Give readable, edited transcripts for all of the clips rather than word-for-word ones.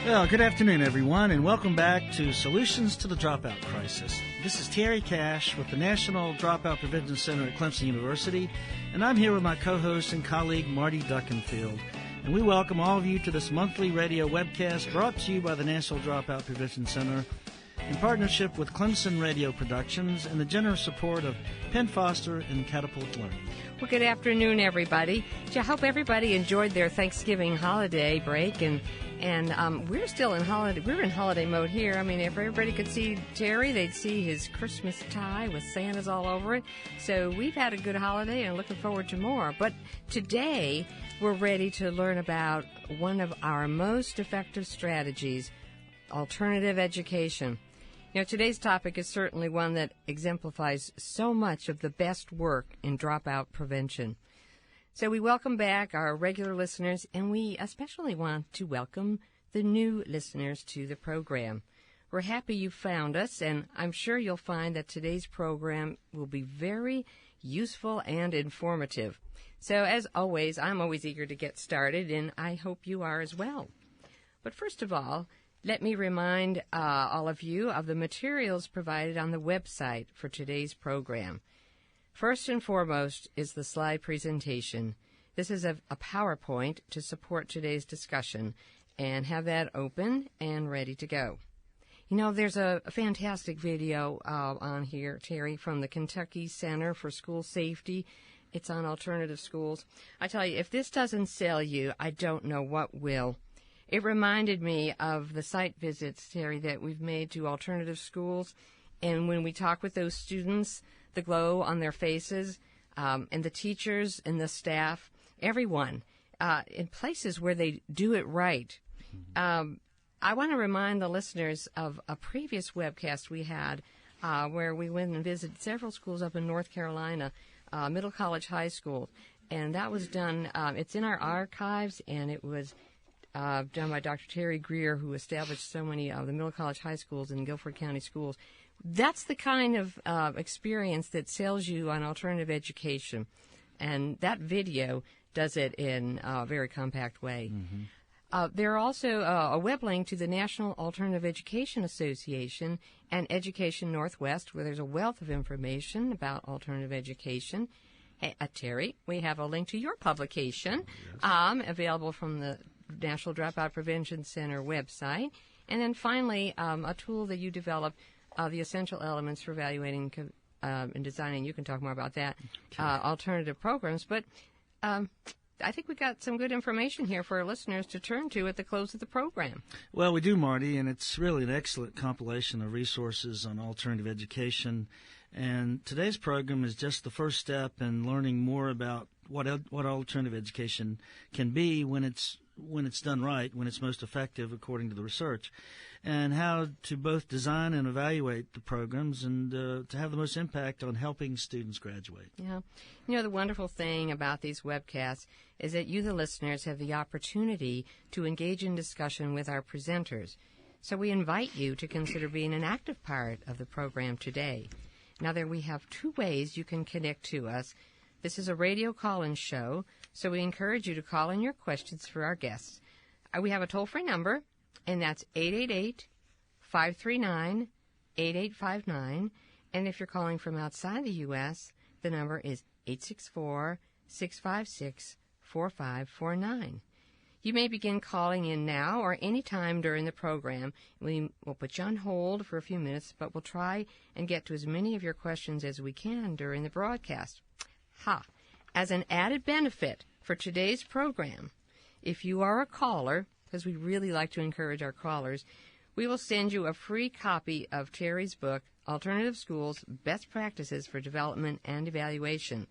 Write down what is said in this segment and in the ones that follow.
Well, good afternoon, everyone, and welcome back to Solutions to the Dropout Crisis. This is Terry Cash with the National Dropout Prevention Center at Clemson University, and I'm here with my co-host and colleague, Marty Duckenfield. And we welcome all of you to this monthly radio webcast brought to you by the National Dropout Prevention Center in partnership with Clemson Radio Productions and the generous support of Penn Foster and Catapult Learning. Well, good afternoon, everybody. I hope everybody enjoyed their Thanksgiving holiday break, and we're still in holiday. We're in holiday mode here. I mean, if everybody could see Terry, they'd see his Christmas tie with Santas all over it. So we've had a good holiday and looking forward to more. But today, we're ready to learn about one of our most effective strategies, alternative education. You know, today's topic is certainly one that exemplifies so much of the best work in dropout prevention. So we welcome back our regular listeners, and we especially want to welcome the new listeners to the program. We're happy you found us, and I'm sure you'll find that today's program will be very useful and informative. So as always, I'm always eager to get started, and I hope you are as well. But first of all, let me remind all of you of the materials provided on the website for today's program. First and foremost is the slide presentation. This is a PowerPoint to support today's discussion, and have that open and ready to go. You know, there's a fantastic video on here, Terry, from the Kentucky Center for School Safety. It's on alternative schools. I tell you, if this doesn't sell you, I don't know what will. It reminded me of the site visits, Terry, that we've made to alternative schools. And when we talk with those students, the glow on their faces, and the teachers and the staff, everyone, in places where they do it right. I want to remind the listeners of a previous webcast we had where we went and visited several schools up in North Carolina, middle college, high school. And that was done, it's in our archives, and it was done by Dr. Terry Greer, who established so many of the middle college high schools in Guilford County schools. That's the kind of experience that sells you on alternative education, and that video does it in a very compact way. There are also a web link to the National Alternative Education Association and Education Northwest, where there's a wealth of information about alternative education. Terry, we have a link to your publication, available from the National Dropout Prevention Center website. And then finally, a tool that you developed, the essential elements for evaluating and designing. You can talk more about that, alternative programs. But I think we got some good information here for our listeners to turn to at the close of the program. Well, we do, Marty, and it's really an excellent compilation of resources on alternative education. And today's program is just the first step in learning more about what alternative education can be when it's done right, when it's most effective according to the research, and how to both design and evaluate the programs and to have the most impact on helping students graduate. Yeah. You know, the wonderful thing about these webcasts is that you, the listeners, have the opportunity to engage in discussion with our presenters. So we invite you to consider being an active part of the program today. Now, there we have two ways you can connect to us. This is a radio call-in show, so we encourage you to call in your questions for our guests. We have a toll-free number, and that's 888-539-8859. And if you're calling from outside the U.S., the number is 864-656-4549. You may begin calling in now or any time during the program. We will put you on hold for a few minutes, but we'll try and get to as many of your questions as we can during the broadcast. As an added benefit for today's program, if you are a caller, because we really like to encourage our callers, we will send you a free copy of Terry's book, Alternative Schools, Best Practices for Development and Evaluation.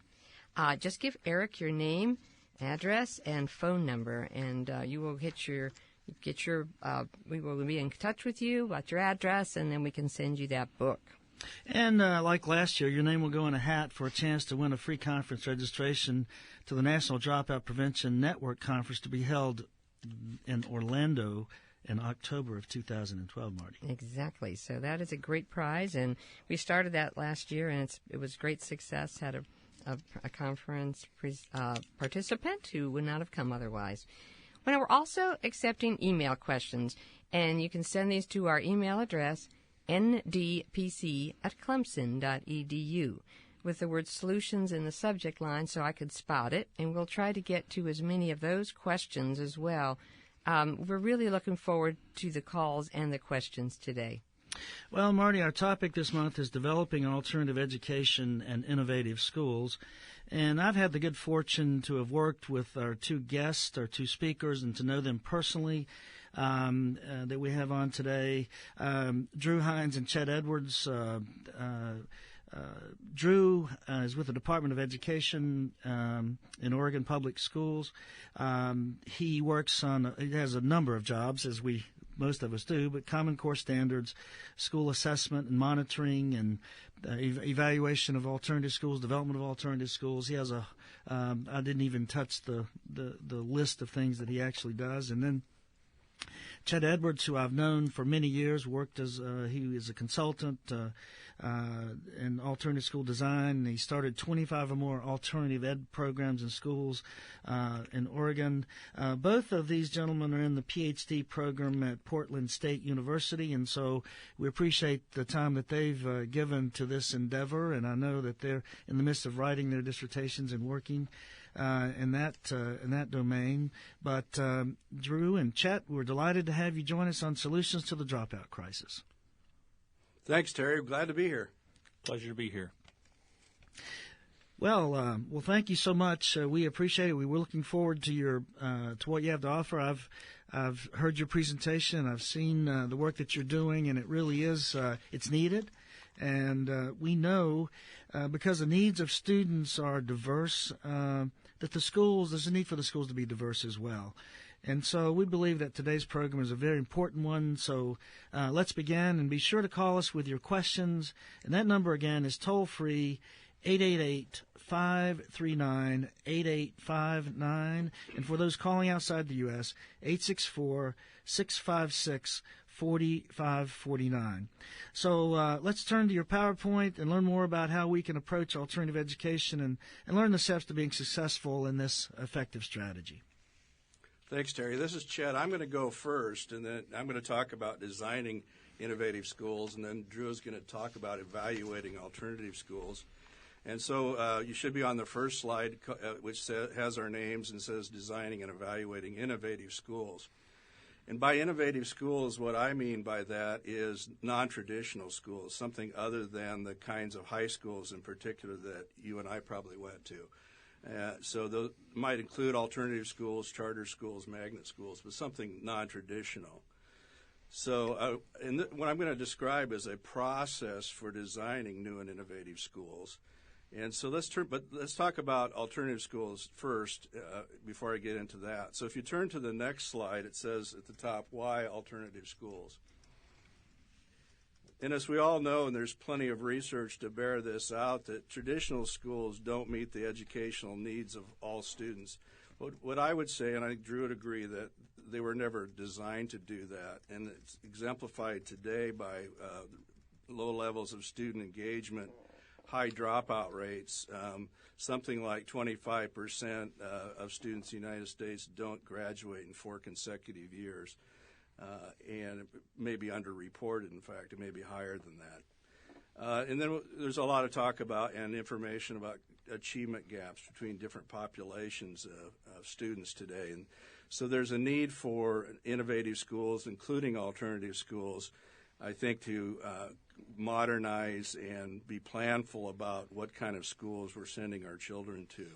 Just give Eric your name, address, and phone number, and you will we will be in touch with you about your address, and then we can send you that book. And like last year, your name will go in a hat for a chance to win a free conference registration to the National Dropout Prevention Network Conference to be held in Orlando in October of 2012, Marty. Exactly. So that is a great prize, and we started that last year, and it was great success. Had a conference participant who would not have come otherwise. Well, we're also accepting email questions, And you can send these to our email address, ndpc@clemson.edu, with the word solutions in the subject line so I could spot it, and we'll try to get to as many of those questions as well. We're really looking forward to the calls and the questions today. Well, Marty, our topic this month is developing alternative education and innovative schools. And I've had the good fortune to have worked with our two guests, our two speakers, and to know them personally that we have on today, Drew Hinds and Chet Edwards. Drew is with the Department of Education in Oregon Public Schools. He has a number of jobs, as most of us do, but Common Core standards, school assessment and monitoring, and evaluation of alternative schools, development of alternative schools. He has I didn't even touch the list of things that he actually does. And then Chet Edwards, who I've known for many years, worked he is a consultant in alternative school design. He started 25 or more alternative ed programs in schools in Oregon. Both of these gentlemen are in the PhD program at Portland State University, and so we appreciate the time that they've given to this endeavor, and I know that they're in the midst of writing their dissertations and working in that domain. But Drew and Chet, we're delighted to have you join us on Solutions to the Dropout Crisis. Thanks, Terry. Glad to be here. Pleasure to be here. Well, thank you so much. We appreciate it. We were looking forward to to what you have to offer. I've heard your presentation. I've seen the work that you're doing, and it really is it's needed. And we know because the needs of students are diverse that there's a need for the schools to be diverse as well. And so we believe that today's program is a very important one. So let's begin, and be sure to call us with your questions. And that number again is toll-free, 888-539-8859. And for those calling outside the U.S., 864-656-4549. So let's turn to your PowerPoint and learn more about how we can approach alternative education and learn the steps to being successful in this effective strategy. Thanks, Terry. This is Chet. I'm going to go first, and then I'm going to talk about designing innovative schools, and then Drew is going to talk about evaluating alternative schools. And so you should be on the first slide, which has our names and says Designing and Evaluating Innovative Schools. And by innovative schools, what I mean by that is non-traditional schools, something other than the kinds of high schools in particular that you and I probably went to. So those might include alternative schools, charter schools, magnet schools, but something non-traditional. So what I'm going to describe is a process for designing new and innovative schools. And so let's talk about alternative schools first before I get into that. So if you turn to the next slide, it says at the top, why alternative schools? And as we all know, and there's plenty of research to bear this out, that traditional schools don't meet the educational needs of all students. What I would say, and I think Drew would agree, that they were never designed to do that. And it's exemplified today by low levels of student engagement, high dropout rates. Something like 25% of students in the United States don't graduate in 4 consecutive years. And it may be underreported, in fact. It may be higher than that. And then there's a lot of talk about and information about achievement gaps between different populations of students today. And so there's a need for innovative schools, including alternative schools, I think, to modernize and be planful about what kind of schools we're sending our children to.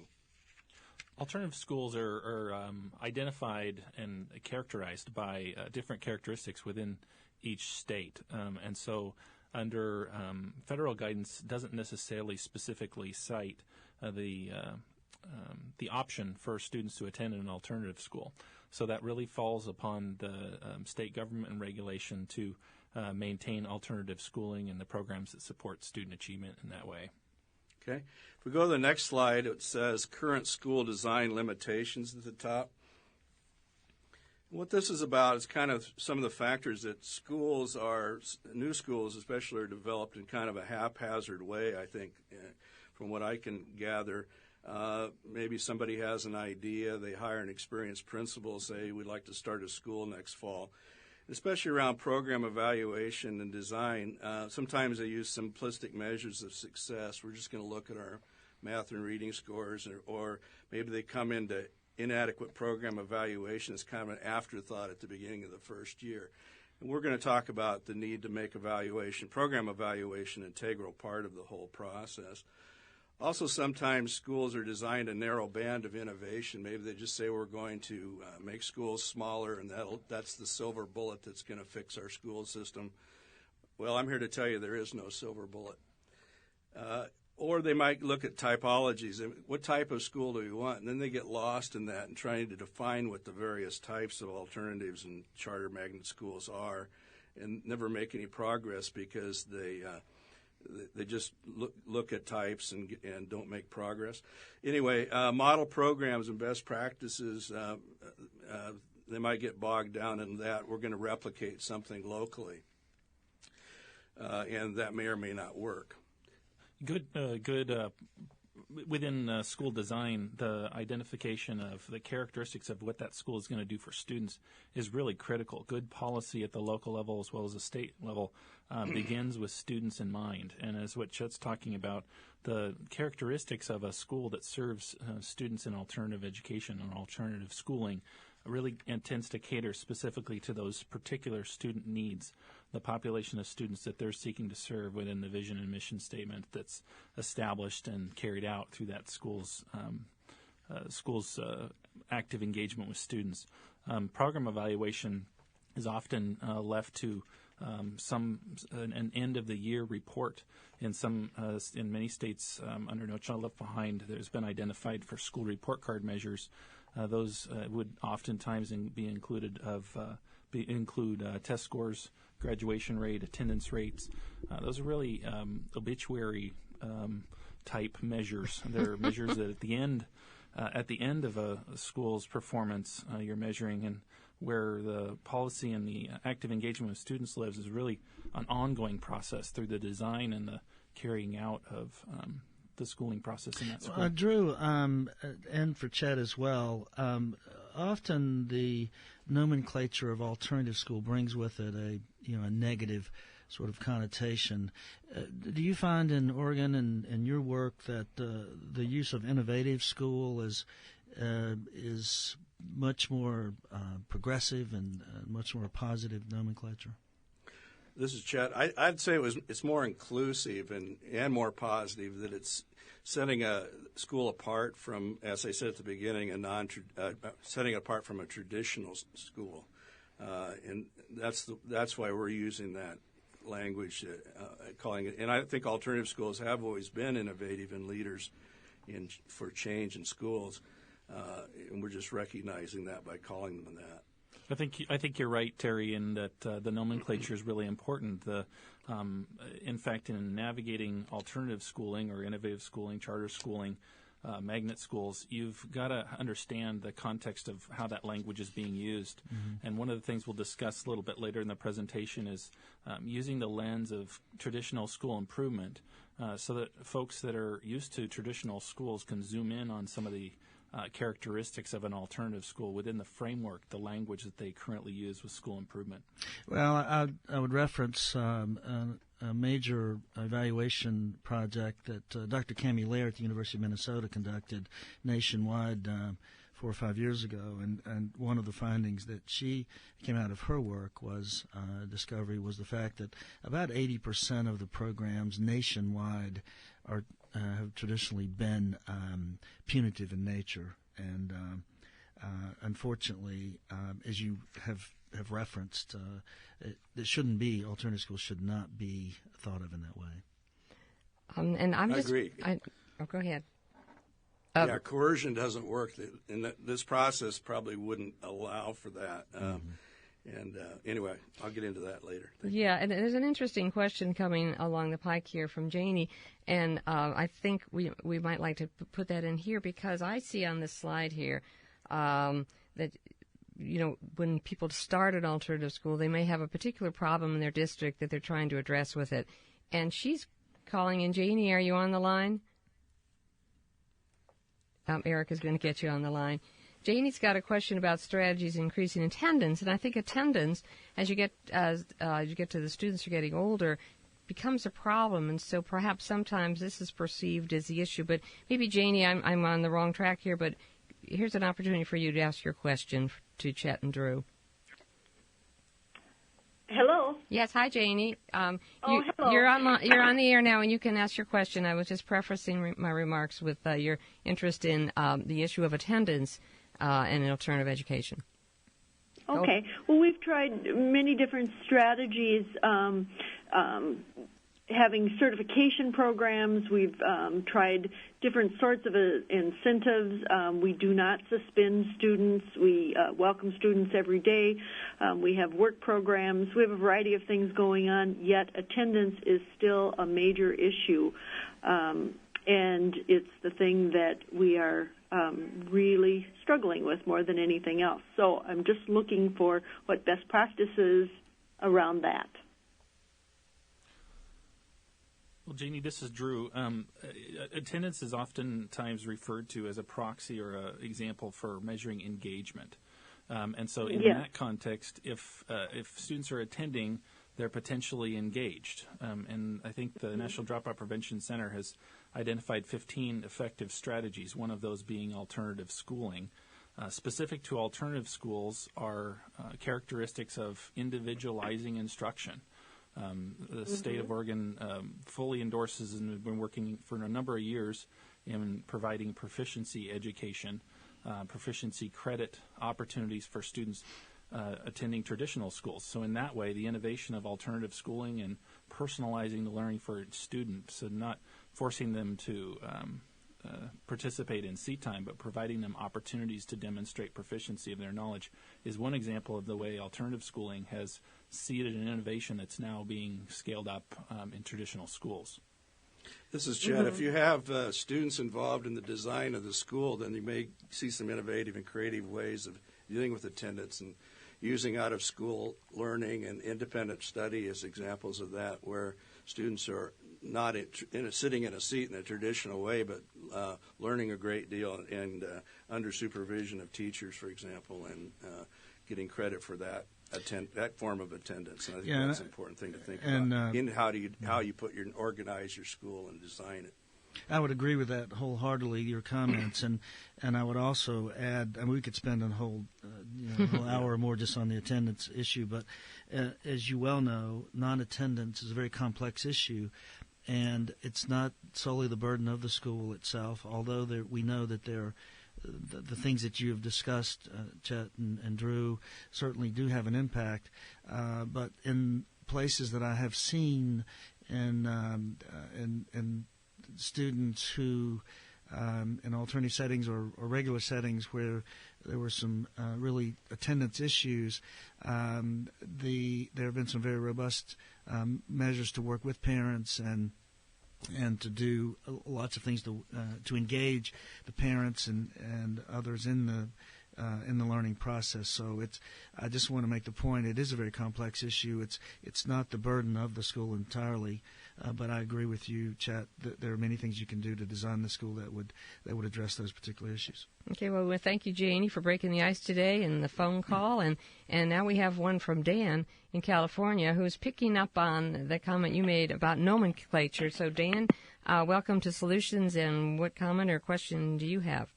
Alternative schools are identified and characterized by different characteristics within each state. And so under federal guidance doesn't necessarily specifically cite the option for students to attend an alternative school. So that really falls upon the state government and regulation to maintain alternative schooling and the programs that support student achievement in that way. Okay. If we go to the next slide, it says current school design limitations at the top. What this is about is kind of some of the factors that new schools especially, are developed in kind of a haphazard way, I think, from what I can gather. Maybe somebody has an idea, they hire an experienced principal, say, we'd like to start a school next fall. especially around program evaluation and design. Sometimes they use simplistic measures of success. We're just going to look at our math and reading scores, or maybe they come into inadequate program evaluation as kind of an afterthought at the beginning of the first year. And we're going to talk about the need to make program evaluation, an integral part of the whole process. Also, sometimes schools are designed a narrow band of innovation. Maybe they just say we're going to make schools smaller, and that's the silver bullet that's going to fix our school system. Well, I'm here to tell you there is no silver bullet. Or they might look at typologies. What type of school do we want? And then they get lost in that and trying to define what the various types of alternatives and charter magnet schools are, and never make any progress because they just look at types and don't make progress. Anyway, model programs and best practices, they might get bogged down in that. We're going to replicate something locally, and that may or may not work. Good. Within school design, the identification of the characteristics of what that school is going to do for students is really critical. Good policy at the local level as well as the state level begins with students in mind. And as what Chet's talking about, the characteristics of a school that serves students in alternative education or alternative schooling really intends to cater specifically to those particular student needs, the population of students that they're seeking to serve within the vision and mission statement that's established and carried out through that school's active engagement with students. Program evaluation is often left to an end of the year report. In many states under No Child Left Behind, there's been identified for school report card measures. Those would oftentimes include test scores, graduation rate, attendance rates. Those are really obituary type measures. They're measures that at the end of a school's performance, you're measuring, and where the policy and the active engagement with students lives is really an ongoing process through the design and the carrying out of the schooling process in that school. Drew, and for Chet as well, often the nomenclature of alternative school brings with it a negative sort of connotation. Do you find in Oregon and your work that the use of innovative school is much more progressive and much more positive nomenclature? This is Chet. I'd say it's more inclusive and more positive, that it's setting a school apart from, as I said at the beginning, setting it apart from a traditional school, and that's why we're using that language, calling it. And I think alternative schools have always been innovative and leaders for change in schools, and we're just recognizing that by calling them that. I think you're right, Terry, in that the nomenclature is really important. In fact, in navigating alternative schooling or innovative schooling, charter schooling, magnet schools, you've got to understand the context of how that language is being used. Mm-hmm. And one of the things we'll discuss a little bit later in the presentation is using the lens of traditional school improvement so that folks that are used to traditional schools can zoom in on some of the characteristics of an alternative school within the framework, the language that they currently use with school improvement. Well, I would reference a major evaluation project that Dr. Cammie Lair at the University of Minnesota conducted nationwide 4 or 5 years ago, and one of the findings that she came out of her work was discovery was the fact that about 80% of the programs nationwide have traditionally been punitive in nature, and unfortunately, as you have referenced, it shouldn't be. Alternative schools should not be thought of in that way. And I agree. Go ahead. Yeah, coercion doesn't work, and this process probably wouldn't allow for that. And anyway, I'll get into that later. Yeah, and there's an interesting question coming along the pike here from Janie, and I think we might like to put that in here because I see on this slide here that, when people start an alternative school, they may have a particular problem in their district that they're trying to address with it. And she's calling in. Janie, are you on the line? Eric is going to get you on the line. Janie's got a question about strategies increasing attendance, and I think attendance, as you get to the students who are getting older, becomes a problem, and so perhaps sometimes this is perceived as the issue. But maybe, Janie, I'm on the wrong track here, but here's an opportunity for you to ask your question to Chet and Drew. Hello. Yes, hi, Janie. Hello. You're on the air now, and you can ask your question. I was just prefacing my remarks with your interest in the issue of attendance and alternative education. Okay. Well, we've tried many different strategies, having certification programs. We've tried different sorts of incentives. We do not suspend students. We welcome students every day. We have work programs. We have a variety of things going on, yet attendance is still a major issue. And it's the thing that we are really struggling with more than anything else. So I'm just looking for what best practices around that. Well, Janie, this is Drew. Attendance is oftentimes referred to as a proxy or an example for measuring engagement. And so in that context, if students are attending, they're potentially engaged. And I think the National Dropout Prevention Center has identified 15 effective strategies, one of those being alternative schooling. Specific to alternative schools are characteristics of individualizing instruction. The state of Oregon fully endorses and has been working for a number of years in providing proficiency education, proficiency credit opportunities for students attending traditional schools. So in that way, the innovation of alternative schooling and personalizing the learning for students and not forcing them to participate in seat time, but providing them opportunities to demonstrate proficiency of their knowledge is one example of the way alternative schooling has seeded an innovation that's now being scaled up in traditional schools. This is Chet. If you have students involved in the design of the school, then you may see some innovative and creative ways of dealing with attendance and using out-of-school learning and independent study as examples of that, where students are not sitting in a seat in a traditional way, but learning a great deal and under supervision of teachers, for example, and getting credit for that form of attendance. And I think that's an important thing to think about. In how you organize your school and design it. I would agree with that wholeheartedly, your comments, and I would also add, we could spend a whole hour or more just on the attendance issue, but as you well know, non-attendance is a very complex issue, and it's not solely the burden of the school itself, although we know that there are the things that you have discussed, Chet and Drew, certainly do have an impact, but in places that I have seen in students who, in alternative settings or regular settings where there were some really attendance issues, there have been some very robust measures to work with parents and to do lots of things to engage the parents and others in the learning process. So I just want to make the point, it is a very complex issue. It's not the burden of the school entirely, but I agree with you, Chet, that there are many things you can do to design the school that would address those particular issues. Okay, well, thank you, Janie, for breaking the ice today and the phone call. And now we have one from Dan in California who's picking up on the comment you made about nomenclature. So, Dan, welcome to Solutions, and what comment or question do you have?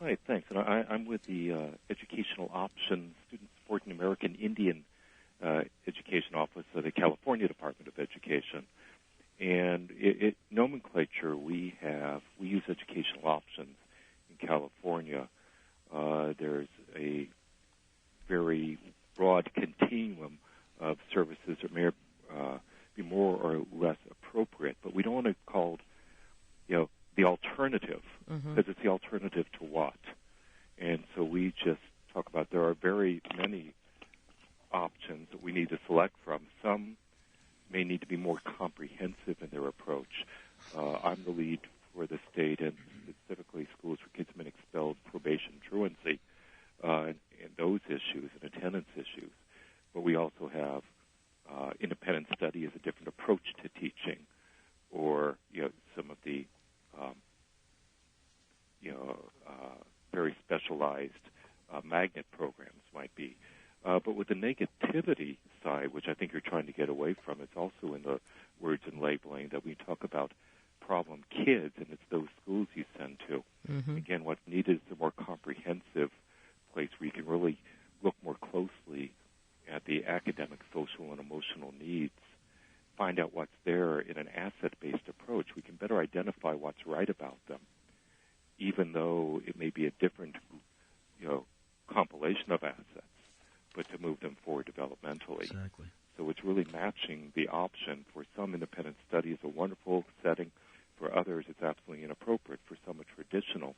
Hi, thanks. And I'm with the Educational Options Student Supporting American Indian Education Office of the California Department of Education. And nomenclature, we use educational options in California. There's a very broad continuum of services that may be more or less appropriate, but we don't want to call it, the alternative, because it's the alternative to what? And so we just talk about there are very many options that we need to select from. Some may need to be more comprehensive in their approach. I'm the lead for the state and specifically schools for kids have been expelled, probation, truancy, and those issues and attendance issues. But we also have independent study as a different approach to teaching, or some of the very specialized magnet programs might be. But with the negativity side, which I think you're trying to get away from, it's also in the words and labeling that we talk about problem kids, and it's those schools you send to. Mm-hmm. Again, what's needed is a more comprehensive place where you can really look more closely at the academic, social, and emotional needs, find out what's there in an asset-based approach. We can better identify what's right about them, even though it may be a different, compilation of assets, but to move them forward developmentally. Exactly. So it's really matching the option. For some, independent study is a wonderful setting. For others, it's absolutely inappropriate. For some, a traditional.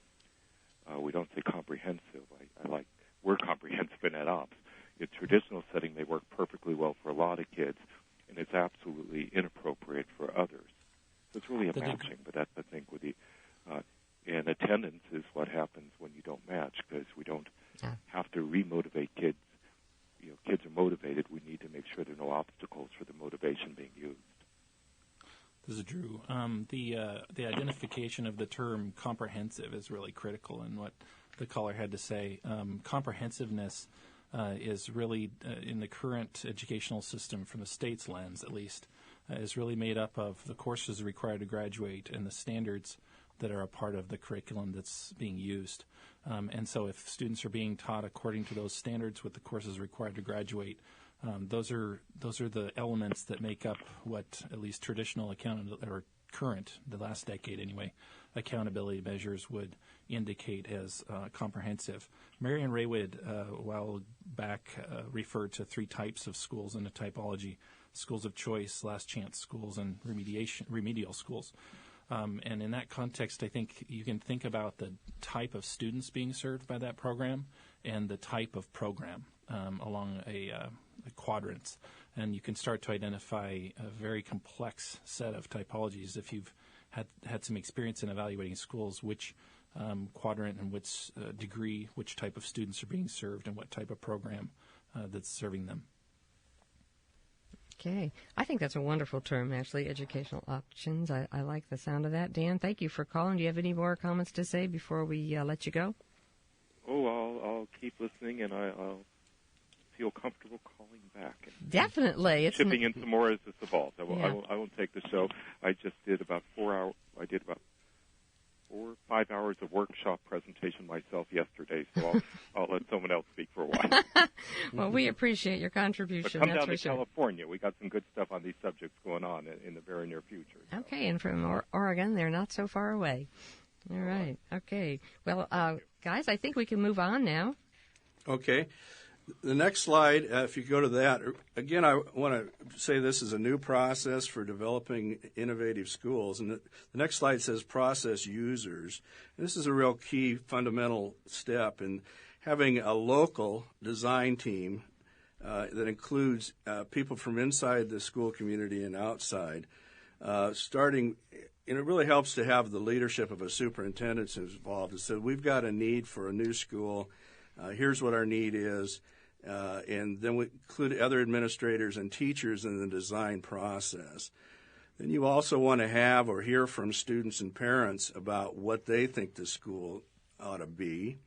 We don't say comprehensive. I like we're comprehensive in ed ops. A traditional setting may work perfectly well for a lot of kids, and it's absolutely inappropriate for others. So it's really a matching. But that's, I think, with the and attendance is what happens when you don't match, because we don't have to remotivate kids. Kids are motivated. We need to make sure there are no obstacles for the motivation being used. This is Drew. The identification of the term comprehensive is really critical in what the caller had to say. Comprehensiveness is really, in the current educational system, from the state's lens at least, is really made up of the courses required to graduate and the standards that are a part of the curriculum that's being used. And so if students are being taught according to those standards with the courses required to graduate, those are the elements that make up what at least traditional or current, the last decade anyway, accountability measures would indicate as comprehensive. Marion Raywood, a while back, referred to three types of schools in the typology: schools of choice, last chance schools, and remedial schools. And in that context, I think you can think about the type of students being served by that program and the type of program along a quadrants. And you can start to identify a very complex set of typologies if you've had some experience in evaluating schools, which quadrant and which degree, which type of students are being served and what type of program that's serving them. Okay. I think that's a wonderful term, actually, educational options. I like the sound of that. Dan, thank you for calling. Do you have any more comments to say before we let you go? Oh, I'll keep listening, and I'll feel comfortable calling back. Definitely. It's chipping in some more as this evolves. I won't take the show. I just did about 4 hours. I did about 4 or 5 hours of workshop presentation myself yesterday, so I'll let someone else speak for a while. Well, we appreciate your contribution. But come down to California. We got some good stuff on these subjects going on in the very near future. So. Okay, and from Oregon, they're not so far away. All right. Okay. Well, guys, I think we can move on now. Okay. The next slide, if you go to that, again, I want to say this is a new process for developing innovative schools. And the next slide says process users. And this is a real key fundamental step in having a local design team that includes people from inside the school community and outside, starting. And it really helps to have the leadership of a superintendent who's involved and said, we've got a need for a new school. Here's what our need is. And then we include other administrators and teachers in the design process. Then you also want to have or hear from students and parents about what they think the school ought to be.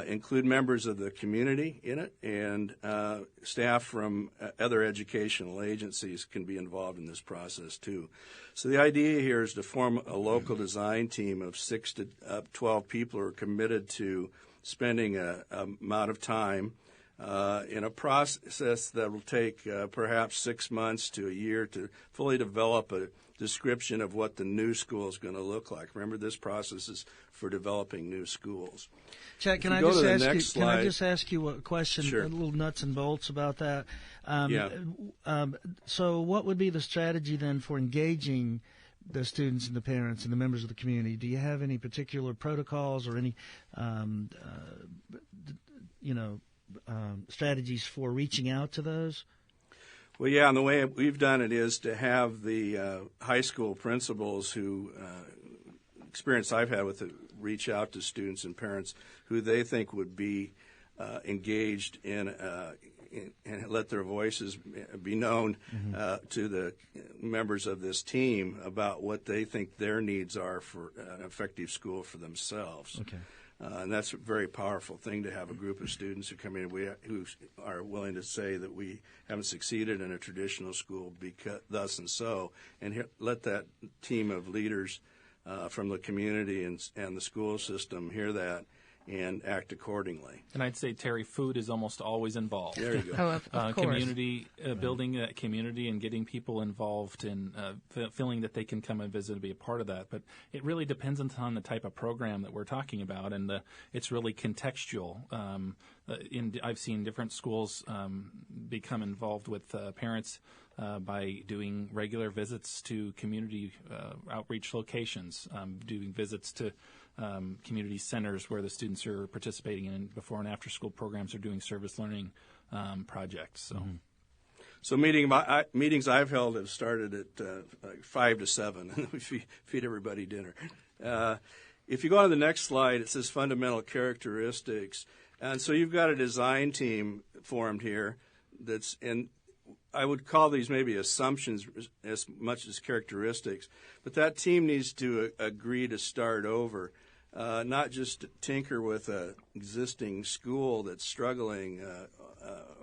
Include members of the community in it, and staff from other educational agencies can be involved in this process too. So the idea here is to form a local design team of 6 to 12 people who are committed to spending an amount of time in a process that will take perhaps 6 months to a year to fully develop a description of what the new school is going to look like. Remember, this process is for developing new schools. Chet, can I just ask you a question, Sure. A little nuts and bolts about that? Yeah. So what would be the strategy then for engaging the students and the parents and the members of the community? Do you have any particular protocols or any, strategies for reaching out to those? Well, yeah, and the way we've done it is to have the high school principals who experience I've had with it reach out to students and parents who they think would be engaged in and let their voices be known to the members of this team about what they think their needs are for an effective school for themselves. Okay. And that's a very powerful thing to have a group of students who come in who are willing to say that we haven't succeeded in a traditional school because thus and so, and let that team of leaders from the community and the school system hear that and act accordingly. And I'd say, Terry, food is almost always involved. There you go. Oh, of course. Community, building that community and getting people involved and feeling that they can come and visit and be a part of that. But it really depends on the type of program that we're talking about, and it's really contextual. I've seen different schools become involved with parents by doing regular visits to community outreach locations, doing visits to community centers where the students are participating in before and after school programs are doing service learning projects. So, So meetings I've held have started at like 5 to 7, and we feed everybody dinner. If you go on to the next slide, it says fundamental characteristics. And so you've got a design team formed here and I would call these maybe assumptions as much as characteristics, but that team needs to agree to start over, not just tinker with an existing school that's struggling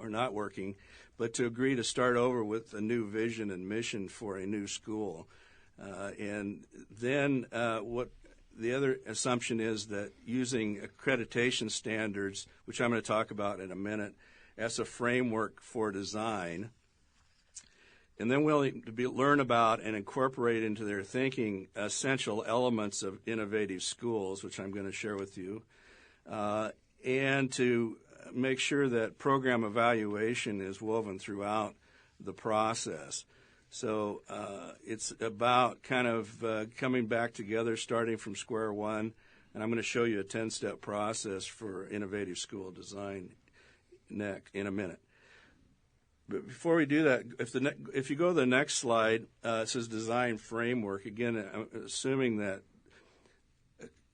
or not working, but to agree to start over with a new vision and mission for a new school. And then what the other assumption is that using accreditation standards, which I'm going to talk about in a minute, as a framework for design, and then willing to learn about and incorporate into their thinking essential elements of innovative schools, which I'm going to share with you, and to make sure that program evaluation is woven throughout the process. So it's about kind of coming back together, starting from square one, and I'm going to show you a 10-step process for innovative school design in a minute. But before we do that, if you go to the next slide, it says design framework. Again, I'm assuming that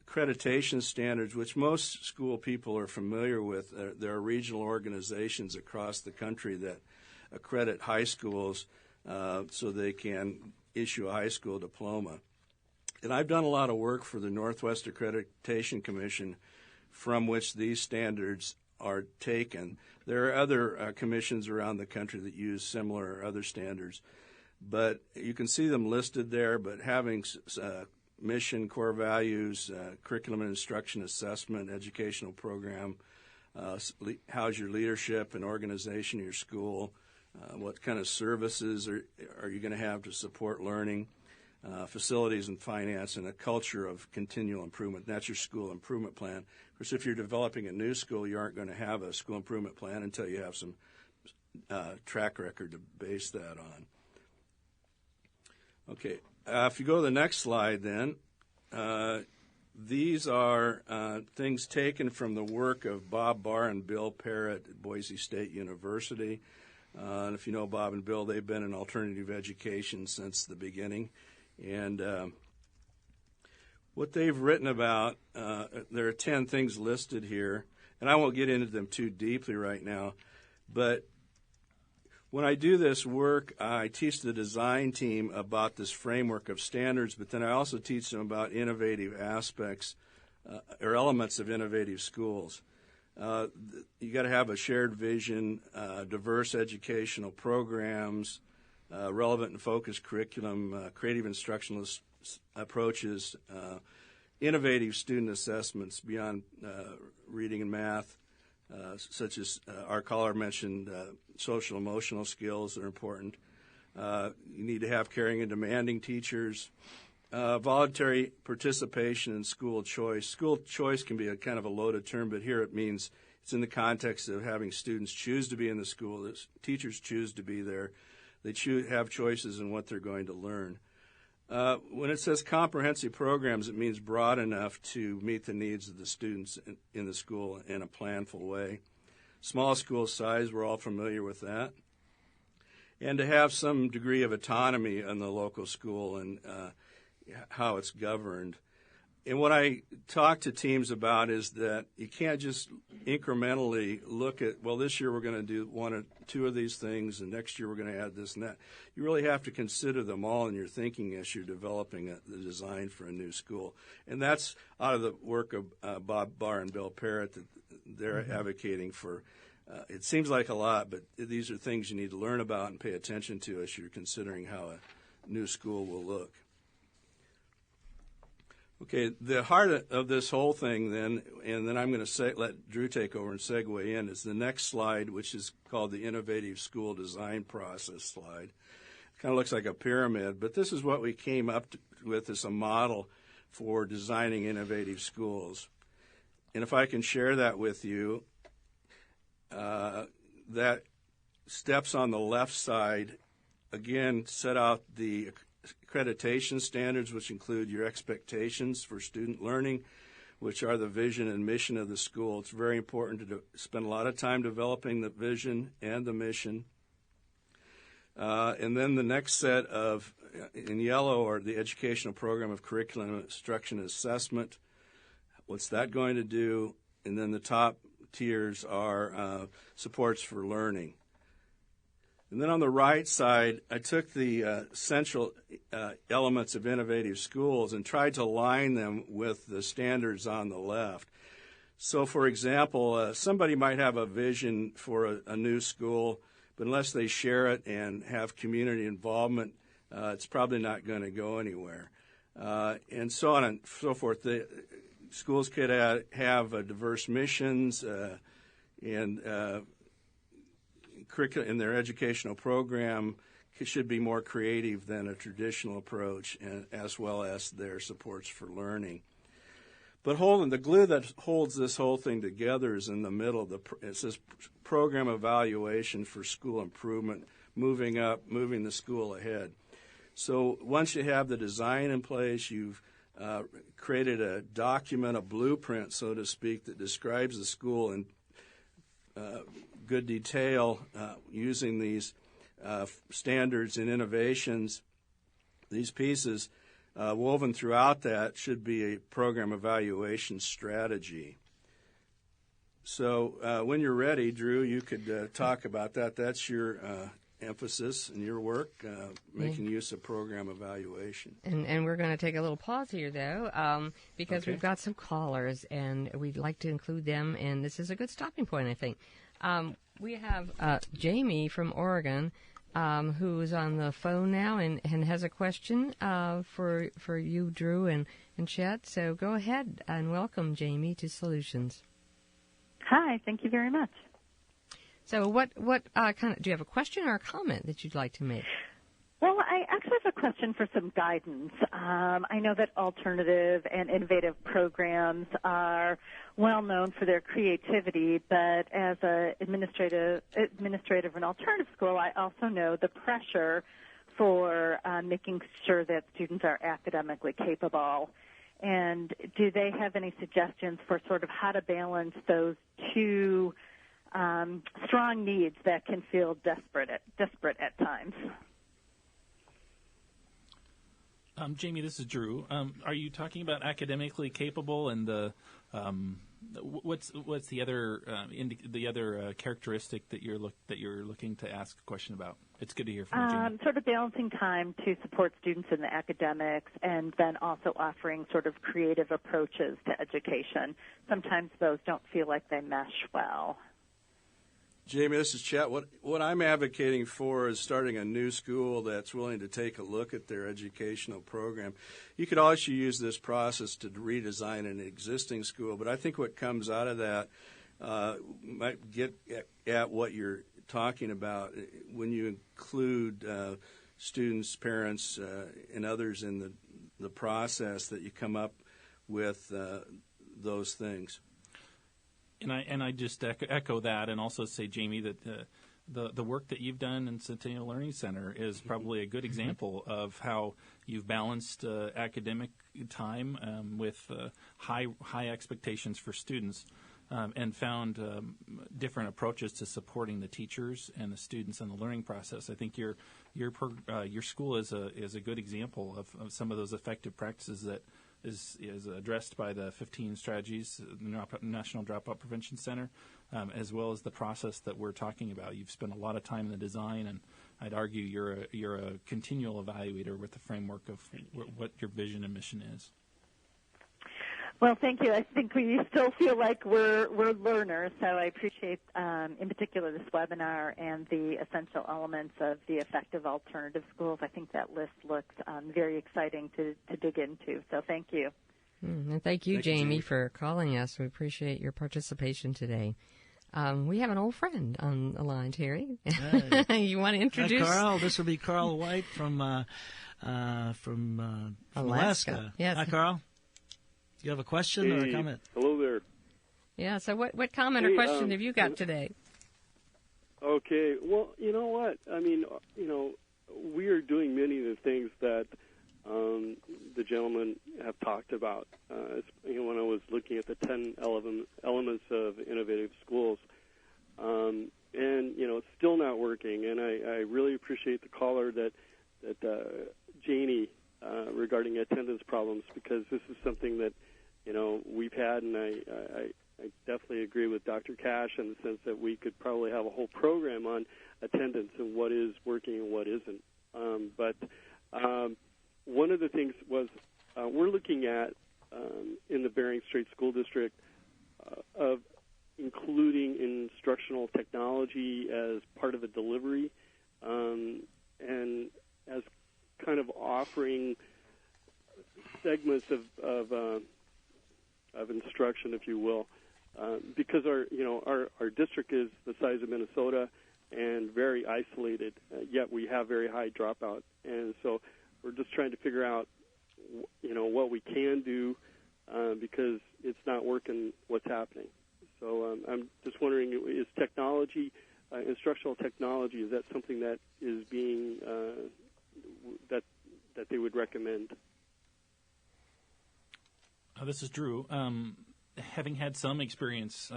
accreditation standards, which most school people are familiar with, there are regional organizations across the country that accredit high schools so they can issue a high school diploma. And I've done a lot of work for the Northwest Accreditation Commission from which these standards are taken. There are other commissions around the country that use similar or other standards, but you can see them listed there, but having mission, core values, curriculum and instruction assessment, educational program, how's your leadership and organization of your school, what kind of services are you going to have to support learning, facilities and finance, and a culture of continual improvement. That's your school improvement plan. Of course, if you're developing a new school, you aren't going to have a school improvement plan until you have some track record to base that on. Okay, if you go to the next slide then, these are things taken from the work of Bob Barr and Bill Parrott at Boise State University. And if you know Bob and Bill, they've been in alternative education since the beginning. And what they've written about, there are 10 things listed here, and I won't get into them too deeply right now, but when I do this work, I teach the design team about this framework of standards, but then I also teach them about innovative aspects or elements of innovative schools. You got to have a shared vision, diverse educational programs, relevant and focused curriculum, creative instructional approaches, innovative student assessments beyond reading and math, such as our caller mentioned, social emotional skills that are important. You need to have caring and demanding teachers, voluntary participation in school choice. School choice can be a kind of a loaded term, but here it means it's in the context of having students choose to be in the school, teachers choose to be there. They have choices in what they're going to learn. When it says comprehensive programs, it means broad enough to meet the needs of the students in the school in a planful way. Small school size, we're all familiar with that. And to have some degree of autonomy in the local school and how it's governed. And what I talk to teams about is that you can't just incrementally look at, well, this year we're going to do one or two of these things, and next year we're going to add this and that. You really have to consider them all in your thinking as you're developing the design for a new school. And that's out of the work of Bob Barr and Bill Parrott that they're advocating for. It seems like a lot, but these are things you need to learn about and pay attention to as you're considering how a new school will look. Okay, the heart of this whole thing then, and then I'm going to let Drew take over and segue in, is the next slide, which is called the Innovative School Design Process slide. It kind of looks like a pyramid, but this is what we came up with as a model for designing innovative schools. And if I can share that with you, that steps on the left side, again, set out the accreditation standards, which include your expectations for student learning, which are the vision and mission of the school. It's very important to spend a lot of time developing the vision and the mission. And then the next set of, in yellow, are the educational program of curriculum, instruction, and assessment. What's that going to do? And then the top tiers are supports for learning. And then on the right side, I took the central elements of innovative schools and tried to align them with the standards on the left. So, for example, somebody might have a vision for a new school, but unless they share it and have community involvement, it's probably not going to go anywhere. And so on and so forth. The schools could have diverse missions and curriculum in their educational program should be more creative than a traditional approach, and as well as their supports for learning. But the glue that holds this whole thing together is in the middle. It says program evaluation for school improvement, moving the school ahead. So once you have the design in place, you've created a document, a blueprint, so to speak, that describes the school in good detail using these standards and innovations. These pieces woven throughout that should be a program evaluation strategy. So when you're ready, Drew, you could talk about that. That's your emphasis in your work, making use of program evaluation. And we're going to take a little pause here, though, because we've got some callers, and we'd like to include them, and this is a good stopping point, I think. We have Jamie from Oregon who is on the phone now and has a question for you, Drew, and Chet. So go ahead and welcome Jamie to Solutions. Hi, thank you very much. So what kind of, do you have a question or a comment that you'd like to make? Well, I actually have a question for some guidance. I know that alternative and innovative programs are well known for their creativity, but as an administrative and alternative school, I also know the pressure for making sure that students are academically capable. And do they have any suggestions for sort of how to balance those two strong needs that can feel desperate at times? Jamie, this is Drew. Are you talking about academically capable and the what's the other characteristic that you're looking to ask a question about? It's good to hear from you, Jamie. Sort of balancing time to support students in the academics, and then also offering sort of creative approaches to education. Sometimes those don't feel like they mesh well. Jamie, this is Chet. What I'm advocating for is starting a new school that's willing to take a look at their educational program. You could also use this process to redesign an existing school, but I think what comes out of that might get at what you're talking about when you include students, parents, and others in the process, that you come up with those things. And I just echo that, and also say, Jamie, that the work that you've done in Centennial Learning Center is probably a good example of how you've balanced academic time with high expectations for students, and found different approaches to supporting the teachers and the students in the learning process. I think your school is a good example of some of those effective practices that is addressed by the 15 strategies, the National Dropout Prevention Center, as well as the process that we're talking about. You've spent a lot of time in the design, and I'd argue you're a continual evaluator with the framework of what your vision and mission is. Well, thank you. I think we still feel like we're learners, so I appreciate, in particular, this webinar and the essential elements of the effective alternative schools. I think that list looks very exciting to dig into, so thank you. And thank you, Jamie, for calling us. We appreciate your participation today. We have an old friend on the line, Terry. Hey. You want to introduce? Hi, Carl. This will be Carl White from Alaska. Yes. Hi, Carl. Do you have a question or a comment? Hello there. Yeah, so what comment or question have you got today? Okay, well, you know what? I mean, we are doing many of the things that the gentlemen have talked about. When I was looking at the 10 elements of innovative schools, and, it's still not working. And I really appreciate the caller that Janie, regarding attendance problems, because this is something that, we've had, and I definitely agree with Dr. Cash in the sense that we could probably have a whole program on attendance and what is working and what isn't. But one of the things was we're looking at, in the Bering Strait School District, of including instructional technology as part of a delivery, and as kind of offering segments of instruction, if you will, because our district is the size of Minnesota and very isolated, yet we have very high dropout, and so we're just trying to figure out, what we can do, because it's not working what's happening. So I'm just wondering, is technology, instructional technology, is that something that is being that they would recommend? This is Drew. Having had some experience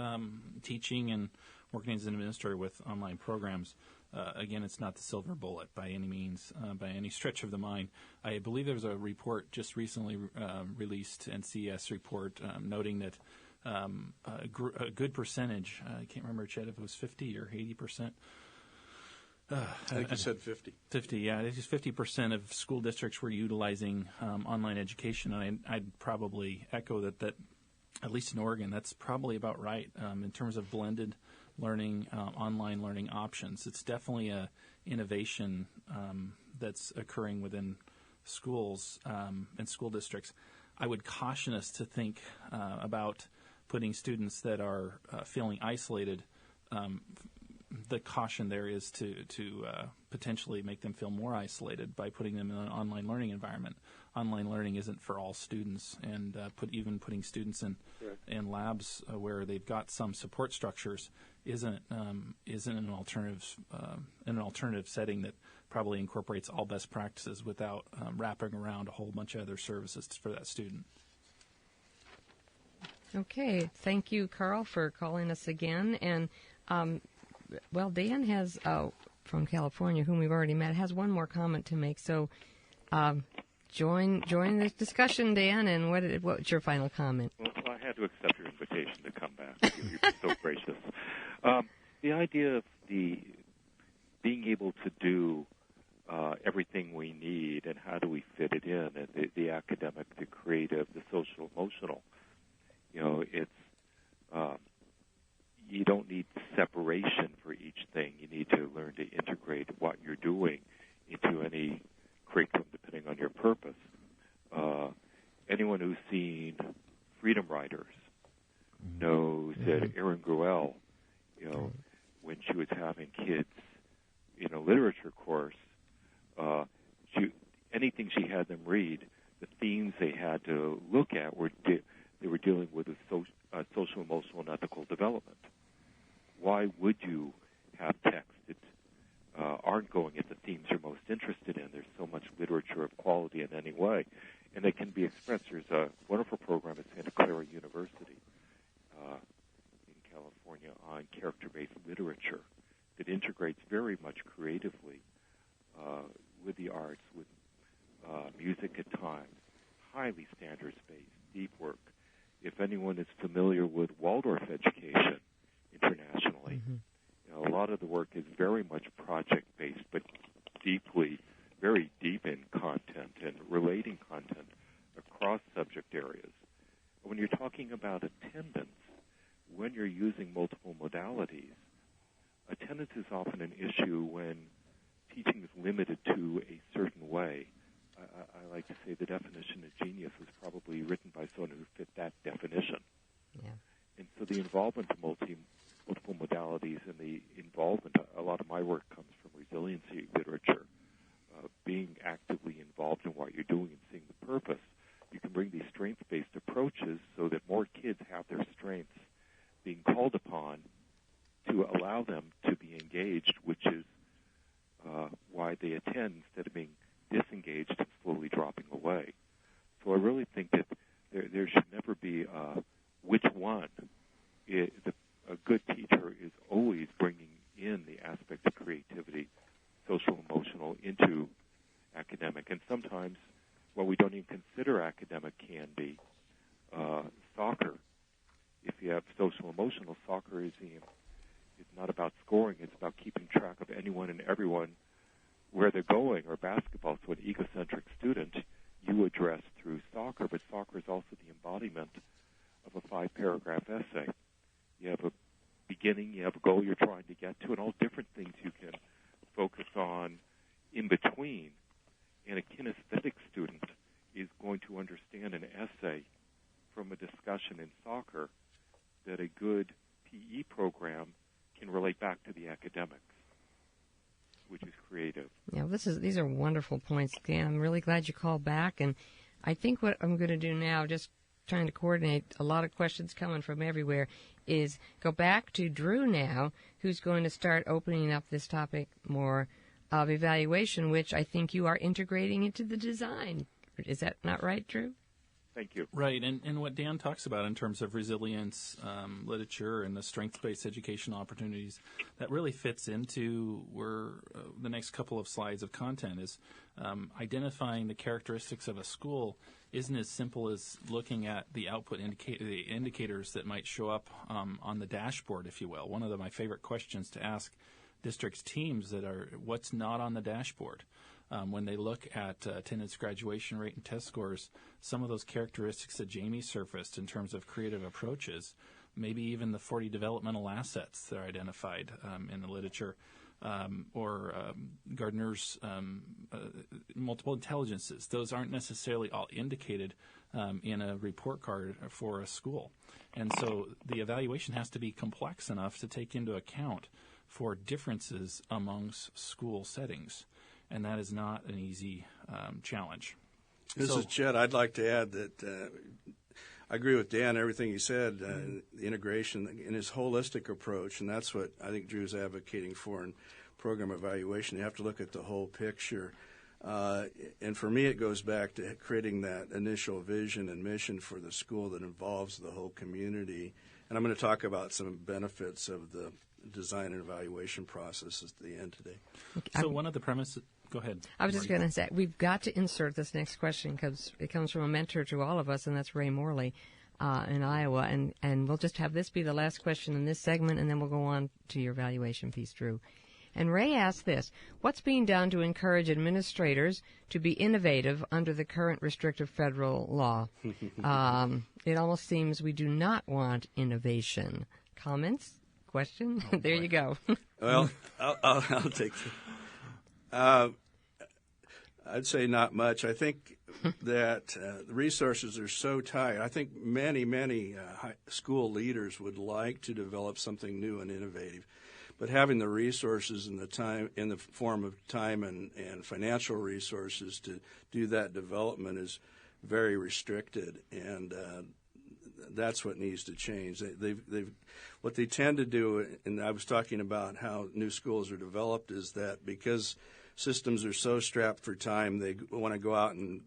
teaching and working as an administrator with online programs, again, it's not the silver bullet by any means, by any stretch of the mind. I believe there was a report just recently released, NCS report, noting that a good percentage, I can't remember, Chet, if it was 50 or 80%. I think you said 50. 50, yeah. It is 50% of school districts were utilizing online education, and I'd probably echo that, at least in Oregon, that's probably about right in terms of blended learning, online learning options. It's definitely a innovation that's occurring within schools and school districts. I would caution us to think about putting students that are feeling isolated. The caution there is to potentially make them feel more isolated by putting them in an online learning environment. Online learning isn't for all students, and even putting students in labs where they've got some support structures isn't an alternative setting that probably incorporates all best practices without wrapping around a whole bunch of other services for that student. Okay, thank you, Carl, for calling us again. And well, Dan has, from California, whom we've already met, has one more comment to make. So join the discussion, Dan, and what's your final comment? Well, I had to accept your invitation to come back. You've been so gracious. The idea of being able to do everything we need, and how do we fit it in, and the academic, the creative, the social, emotional, it's you don't need separation for each thing. You need to learn to integrate what you're doing into any curriculum depending on your purpose. Anyone who's seen Freedom Riders knows that Erin Gruelle, when she was having kids in a literature course, anything she had them read, the themes they had to look at they were dealing with social, emotional, and ethical development. Why would you have texts that aren't going at the themes you're most interested in? There's so much literature of quality in any way, and they can be expressed. There's a wonderful program at Santa Clara University in California on character-based literature that integrates very much creatively with the arts, with music at times, highly standards-based, deep work. If anyone is familiar with Waldorf education internationally, a lot of the work is very much project-based, but very deep in content and relating content across subject areas. When you're talking about attendance, when you're using multiple modalities, attendance is often an issue when teaching is limited to a certain way. I like to say the definition of genius was probably written by someone who fit that definition. Yeah. And so the involvement of multiple modalities and the involvement, a lot of my work comes from resiliency literature, being actively involved in what you're doing and seeing the purpose. You can bring these strengths-based approaches so that more kids have their strengths being called upon to allow them to be engaged, which is why they attend instead of being disengaged and slowly dropping away. So I really think that there should never be which one. A good teacher is always bringing in the aspect of creativity, social, emotional, into academic. And sometimes what we don't even consider academic can be soccer. If you have social, emotional, soccer is not about scoring. It's about keeping track of anyone and everyone where they're going, or basketball. So an egocentric student you address through soccer, but soccer is also the embodiment of a 5-paragraph essay. You have a beginning, you have a goal you're trying to get to, and all different things you can focus on in between. And a kinesthetic student is going to understand an essay from a discussion in soccer that a good PE program can relate back to the academics, which is creative. Yeah, these are wonderful points, Dan. I'm really glad you called back, and I think what I'm going to do now, just trying to coordinate a lot of questions coming from everywhere, is go back to Drew now, who's going to start opening up this topic more of evaluation, which I think you are integrating into the design. Is that not right, Drew? Thank you. Right, and what Dan talks about in terms of resilience literature and the strengths-based education opportunities, that really fits into where the next couple of slides of content is identifying the characteristics of a school isn't as simple as looking at the output the indicators that might show up on the dashboard, if you will. One of my favorite questions to ask districts teams that are what's not on the dashboard. When they look at attendance, graduation rate, and test scores, some of those characteristics that Jamie surfaced in terms of creative approaches, maybe even the 40 developmental assets that are identified in the literature, or Gardner's multiple intelligences, those aren't necessarily all indicated in a report card for a school. And so the evaluation has to be complex enough to take into account for differences amongst school settings. And that is not an easy challenge. This is Chet. I'd like to add that I agree with Dan, everything he said, the integration in his holistic approach, and that's what I think Drew's advocating for in program evaluation. You have to look at the whole picture. And for me, it goes back to creating that initial vision and mission for the school that involves the whole community. And I'm going to talk about some benefits of the design and evaluation process at the end today. So one of the premises... Go ahead. I was just going to say, we've got to insert this next question because it comes from a mentor to all of us, and that's Ray Morley in Iowa. And we'll just have this be the last question in this segment, and then we'll go on to your evaluation piece, Drew. And Ray asked this: what's being done to encourage administrators to be innovative under the current restrictive federal law? It almost seems we do not want innovation. Comments? Question? There you go. Well, I'll take it. I'd say not much. I think that the resources are so tight. I think many school leaders would like to develop something new and innovative, but having the resources and the time, in the form of time and financial resources to do that development, is very restricted, and that's what needs to change. What they tend to do, and I was talking about how new schools are developed, is that because systems are so strapped for time, they want to go out and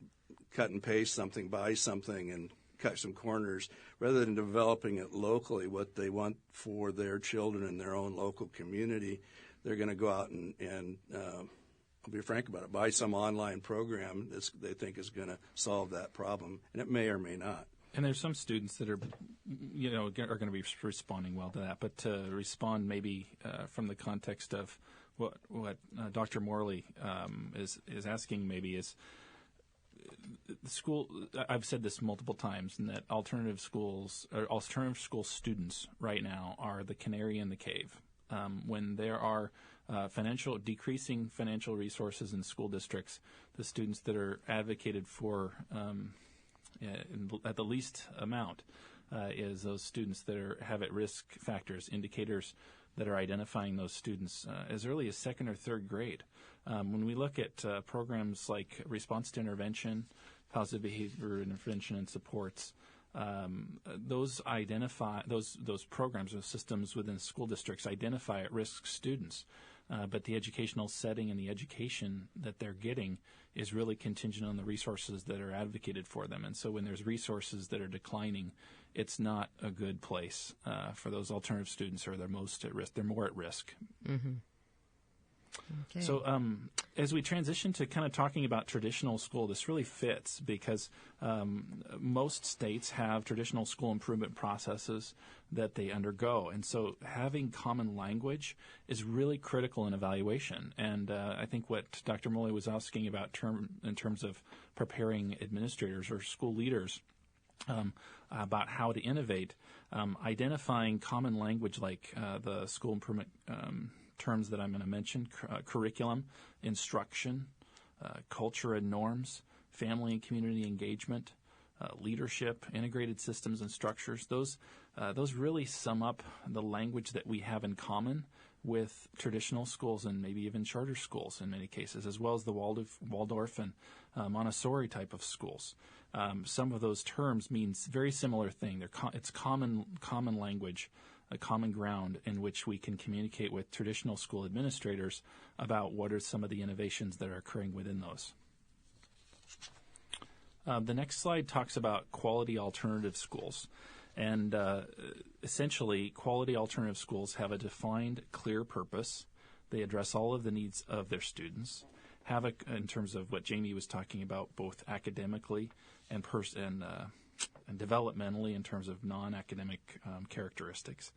cut and paste something, buy something, and cut some corners, rather than developing it locally, what they want for their children in their own local community. They're going to go out and be frank about it, buy some online program that they think is going to solve that problem, and it may or may not. And there's some students that are going to be responding well to that, but to respond maybe from the context of what Dr. Morley is asking maybe is the school. I've said this multiple times, and that alternative school students right now are the canary in the cave. When there are decreasing financial resources in school districts, the students that are advocated for at the least amount is those students that have at-risk factors, indicators that are identifying those students as early as second or third grade. When we look at programs like response to intervention, positive behavior intervention and supports, those programs, those systems within school districts identify at-risk students. But the educational setting and the education that they're getting is really contingent on the resources that are advocated for them. And so when there's resources that are declining, it's not a good place for those alternative students, or they're most at risk. They're more at risk. Mm-hmm. Okay. So as we transition to kind of talking about traditional school, this really fits because most states have traditional school improvement processes that they undergo. And so having common language is really critical in evaluation. And I think what Dr. Morley was asking about in terms of preparing administrators or school leaders about how to innovate, identifying common language like the school improvement terms that I'm going to mention, curriculum, instruction, culture and norms, family and community engagement, leadership, integrated systems and structures. Those really sum up the language that we have in common with traditional schools and maybe even charter schools in many cases, as well as the Waldorf and Montessori type of schools. Some of those terms means very similar thing. It's common language, a common ground in which we can communicate with traditional school administrators about what are some of the innovations that are occurring within those. The next slide talks about quality alternative schools. And essentially, quality alternative schools have a defined, clear purpose. They address all of the needs of their students, in terms of what Jamie was talking about, both academically and developmentally in terms of non-academic characteristics.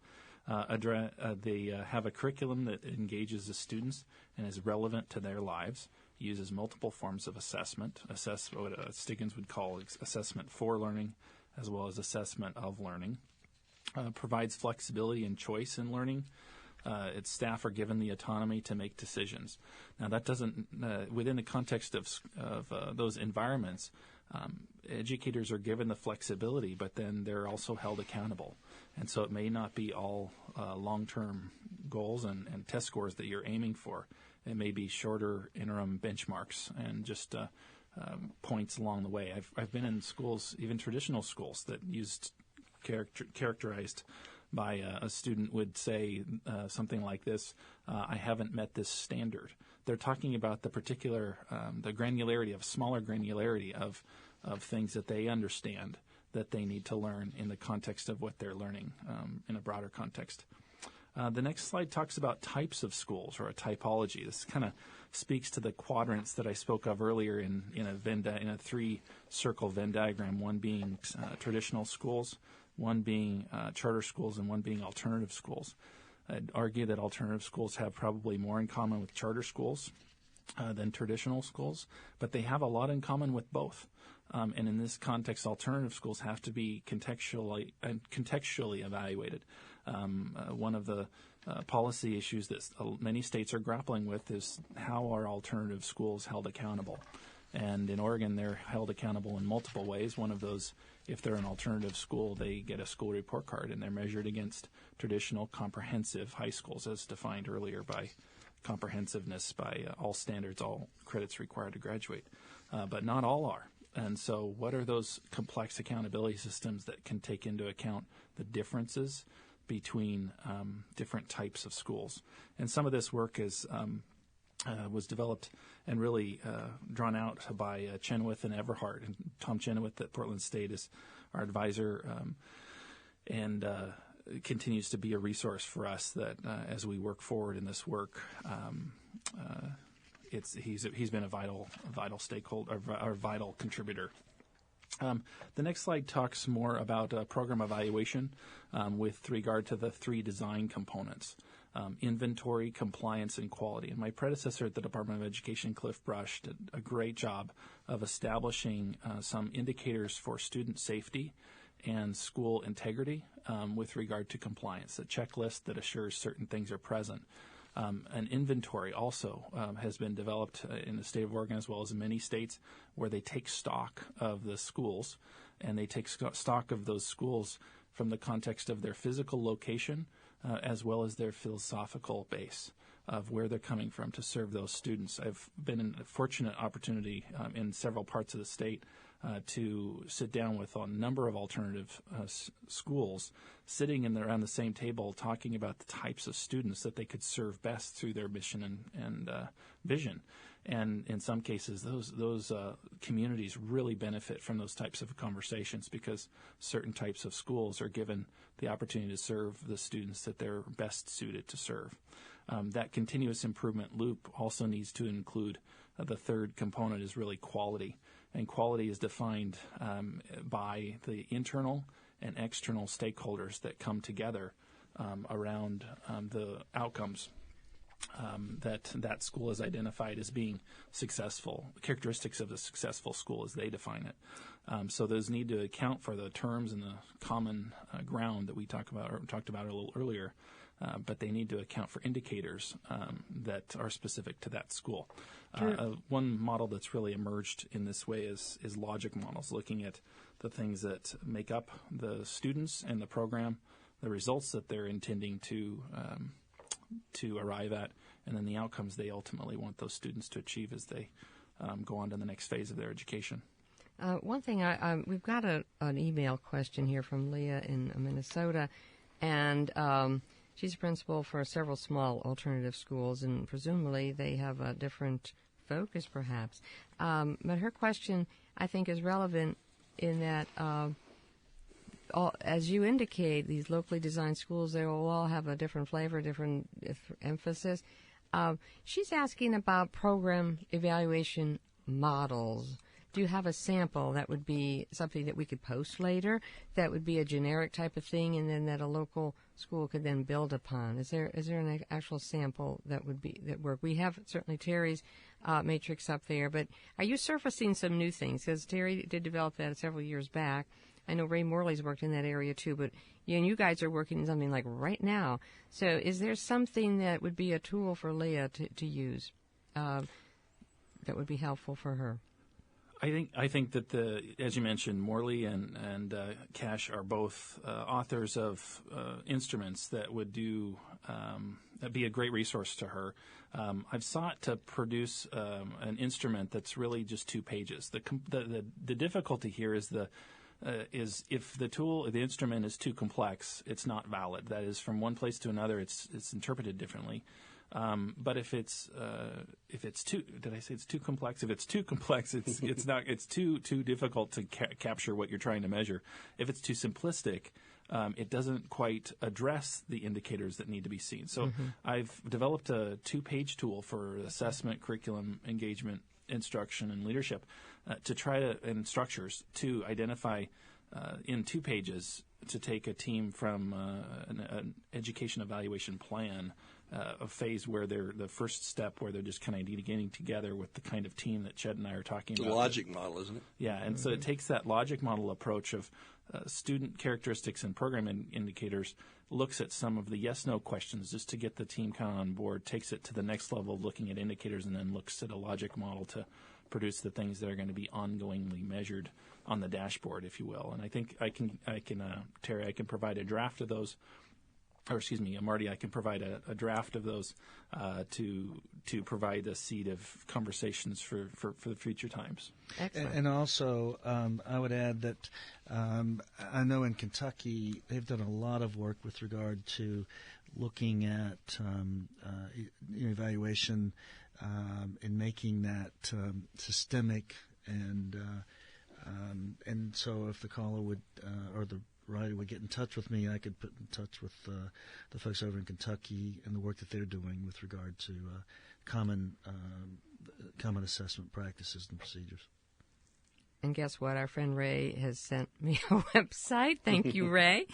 They have a curriculum that engages the students and is relevant to their lives, uses multiple forms of assessment, what Stiggins would call assessment for learning, as well as assessment of learning, provides flexibility and choice in learning. Its staff are given the autonomy to make decisions. Now, that doesn't, within the context of those environments, educators are given the flexibility, but then they're also held accountable. And so it may not be all long-term goals and test scores that you're aiming for. It may be shorter interim benchmarks and just points along the way. I've been in schools, even traditional schools, that used characterized by a student would say something like this, I haven't met this standard. They're talking about the particular, the granularity smaller granularity of things that they understand that they need to learn in the context of what they're learning in a broader context. The next slide talks about types of schools, or a typology. This kind of speaks to the quadrants that I spoke of earlier in a three-circle Venn diagram, one being traditional schools, one being charter schools, and one being alternative schools. I'd argue that alternative schools have probably more in common with charter schools than traditional schools, but they have a lot in common with both. And in this context, alternative schools have to be contextually evaluated. One of the policy issues that many states are grappling with is how are alternative schools held accountable? And in Oregon, they're held accountable in multiple ways. One of those, if they're an alternative school, they get a school report card, and they're measured against traditional comprehensive high schools, as defined earlier by comprehensiveness, by all standards, all credits required to graduate. But not all are. And so what are those complex accountability systems that can take into account the differences between different types of schools? And some of this work was developed and really drawn out by Chenoweth and Everhart. And Tom Chenoweth at Portland State is our advisor and continues to be a resource for us that as we work forward in this work, he's been a vital stakeholder or vital contributor. The next slide talks more about program evaluation with regard to the three design components: inventory, compliance, and quality. And my predecessor at the Department of Education, Cliff Brush, did a great job of establishing some indicators for student safety and school integrity with regard to compliance, a checklist that assures certain things are present. An inventory also has been developed in the state of Oregon as well as in many states, where they take stock of the schools, and they take stock of those schools from the context of their physical location as well as their philosophical base of where they're coming from to serve those students. I've been in a fortunate opportunity in several parts of the state to sit down with a number of alternative schools, sitting around the same table talking about the types of students that they could serve best through their mission and vision. And in some cases, those communities really benefit from those types of conversations, because certain types of schools are given the opportunity to serve the students that they're best suited to serve. That continuous improvement loop also needs to include the third component is really quality. And quality is defined by the internal and external stakeholders that come together around the outcomes that school has identified as being successful, characteristics of a successful school as they define it. So those need to account for the terms and the common ground that we talked about a little earlier, but they need to account for indicators that are specific to that school. One model that's really emerged in this way is logic models, looking at the things that make up the students and the program, the results that they're intending to arrive at, and then the outcomes they ultimately want those students to achieve as they go on to the next phase of their education. One thing, we've got an email question here from Leah in Minnesota, and she's a principal for several small alternative schools, and presumably they have a different focus, perhaps. But her question, I think, is relevant in that, as you indicate, these locally designed schools, they will all have a different flavor, different emphasis. She's asking about program evaluation models. Do you have a sample that would be something that we could post later, that would be a generic type of thing, and then that a local school could then build upon? Is there an actual sample that work? We have certainly Terry's matrix up there, but are you surfacing some new things? Because Terry did develop that several years back. I know Ray Morley's worked in that area too, but you guys are working on something like right now. So is there something that would be a tool for Leah to use that would be helpful for her? I think that as you mentioned, Morley and Cash are both authors of instruments that would that'd be a great resource to her. I've sought to produce an instrument that's really just 2 pages. The difficulty here is if the instrument is too complex, it's not valid. That is, from one place to another, it's interpreted differently. But if it's too, did I say it's too complex? If it's too complex, it's too difficult to capture what you're trying to measure. If it's too simplistic, it doesn't quite address the indicators that need to be seen. So I've developed a 2-page tool for assessment, curriculum, engagement, instruction, and leadership and structures to identify in 2 pages to take a team from an education evaluation plan, a phase where they're the first step where they're just kind of getting together with the kind of team that Chet and I are talking about. The logic model, isn't it? Yeah, and so it takes that logic model approach of student characteristics and program indicators, looks at some of the yes-no questions just to get the team kind of on board, takes it to the next level of looking at indicators, and then looks at a logic model to produce the things that are going to be ongoingly measured on the dashboard, if you will. And I think Terry, I can provide a draft of those. Or excuse me, Marty, I can provide a draft of those to provide a seed of conversations for the future times. Excellent. And also, I would add that I know in Kentucky they've done a lot of work with regard to looking at evaluation and making that systemic, and so if the caller would or the writer would get in touch with me, I could put in touch with the folks over in Kentucky and the work that they're doing with regard to common common assessment practices and procedures. And guess what? Our friend Ray has sent me a website. Thank you, Ray,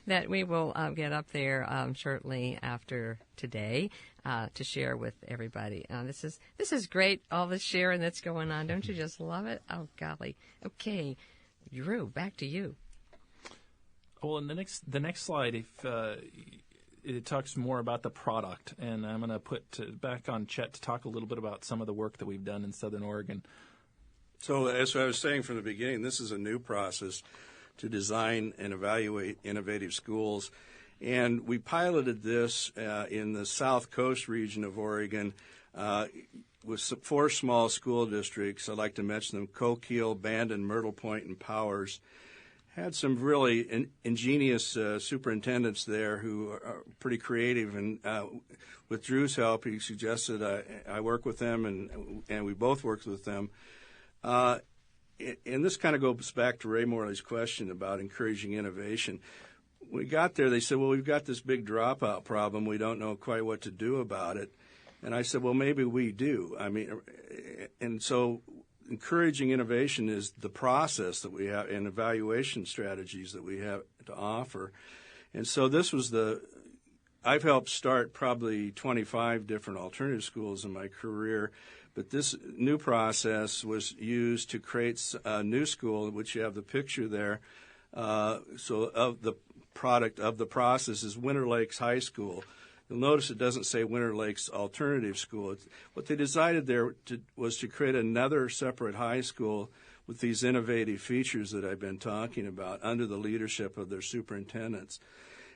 that we will get up there shortly after today to share with everybody. This is great, all the sharing that's going on. Don't you just love it? Oh, golly. Okay, Drew, back to you. Well, in the next slide, if it talks more about the product, and I'm going to put back on Chet to talk a little bit about some of the work that we've done in Southern Oregon. So as I was saying from the beginning, this is a new process to design and evaluate innovative schools. And we piloted this in the South Coast region of Oregon with 4 small school districts. I'd like to mention them: Coquille, Bandon, Myrtle Point, and Powers. Had some really ingenious superintendents there who are pretty creative. And with Drew's help, he suggested I work with them, and we both worked with them. And this kind of goes back to Ray Morley's question about encouraging innovation. When we got there, they said, well, we've got this big dropout problem. We don't know quite what to do about it. And I said, well, maybe we do. I mean, and so encouraging innovation is the process that we have and evaluation strategies that we have to offer. And so this was I've helped start probably 25 different alternative schools in my career. But this new process was used to create a new school, which you have the picture there. So of the product of the process is Winter Lakes High School. You'll notice it doesn't say Winter Lakes Alternative School. What they decided there was to create another separate high school with these innovative features that I've been talking about under the leadership of their superintendents.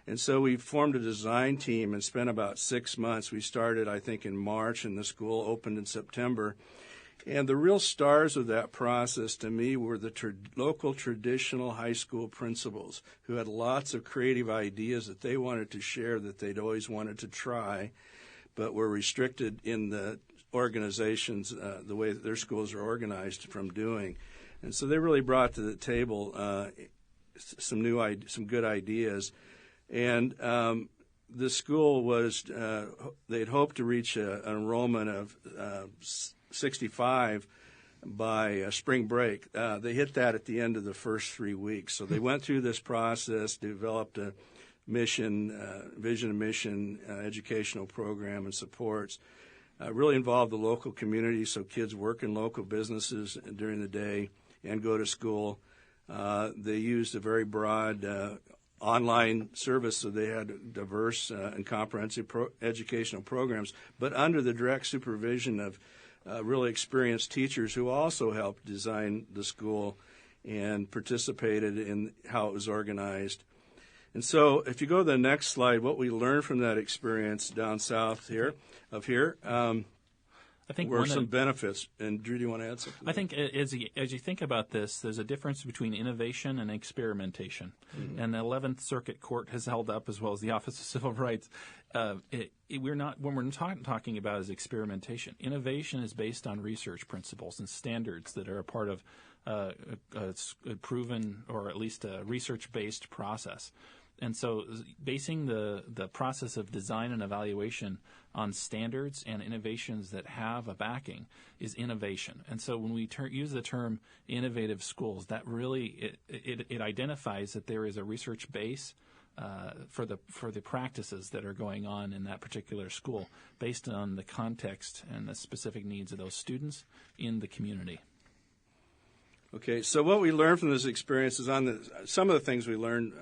And so we formed a design team and spent about 6 months. We started, I think, in March, and the school opened in September. And the real stars of that process to me were the local traditional high school principals who had lots of creative ideas that they wanted to share, that they'd always wanted to try, but were restricted in the organizations, the way that their schools are organized, from doing. And so they really brought to the table some good ideas. And the school was, they'd hoped to reach an enrollment of 65 by spring break. They hit that at the end of the first 3 weeks. So they went through this process, developed a vision and mission, educational program and supports. Really involved the local community, so kids work in local businesses during the day and go to school. They used a very broad online service, so they had diverse and comprehensive educational programs, but under the direct supervision of really experienced teachers who also helped design the school and participated in how it was organized. And so if you go to the next slide, what we learned from that experience down south here, I think were some benefits. And Drew, do you want to add something? I think as you think about this, there's a difference between innovation and experimentation. Mm-hmm. And the 11th Circuit Court has held up, as well as the Office of Civil Rights. We're not talking about is experimentation. Innovation is based on research principles and standards that are a part of a proven, or at least a research-based process. And so basing the process of design and evaluation on standards and innovations that have a backing is innovation. And so when we use the term innovative schools, that really it identifies that there is a research base for the practices that are going on in that particular school based on the context and the specific needs of those students in the community. Okay, so what we learned from this experience is some of the things we learned